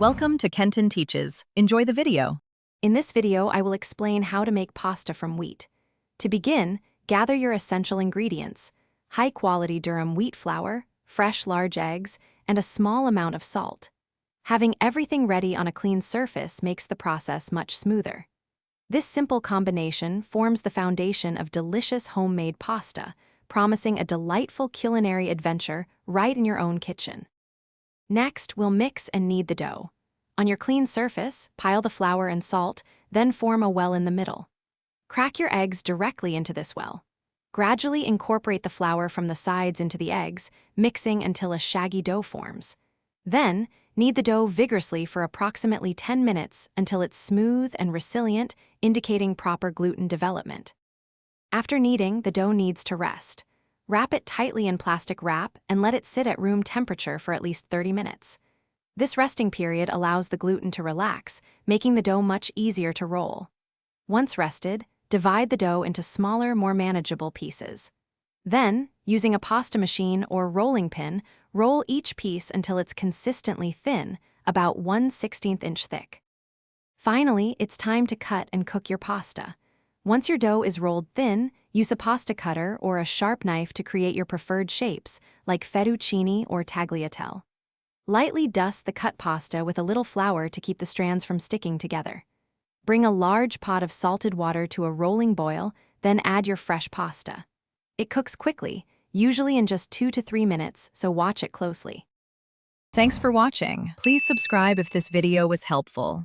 Welcome to Kenton Teaches. Enjoy the video. In this video, I will explain how to make pasta from wheat. To begin, gather your essential ingredients: high-quality durum wheat flour, fresh large eggs, and a small amount of salt. Having everything ready on a clean surface makes the process much smoother. This simple combination forms the foundation of delicious homemade pasta, promising a delightful culinary adventure right in your own kitchen. Next, we'll mix and knead the dough. On your clean surface, pile the flour and salt, then form a well in the middle. Crack your eggs directly into this well. Gradually incorporate the flour from the sides into the eggs, mixing until a shaggy dough forms. Then, knead the dough vigorously for approximately 10 minutes until it's smooth and resilient, indicating proper gluten development. After kneading, the dough needs to rest. Wrap it tightly in plastic wrap and let it sit at room temperature for at least 30 minutes. This resting period allows the gluten to relax, making the dough much easier to roll. Once rested, divide the dough into smaller, more manageable pieces. Then, using a pasta machine or rolling pin, roll each piece until it's consistently thin, about 1/16 inch thick. Finally, it's time to cut and cook your pasta. Once your dough is rolled thin, use a pasta cutter or a sharp knife to create your preferred shapes, like fettuccine or tagliatelle. Lightly dust the cut pasta with a little flour to keep the strands from sticking together. Bring a large pot of salted water to a rolling boil, then add your fresh pasta. It cooks quickly, usually in just 2 to 3 minutes, so watch it closely. Thanks for watching. Please subscribe if this video was helpful.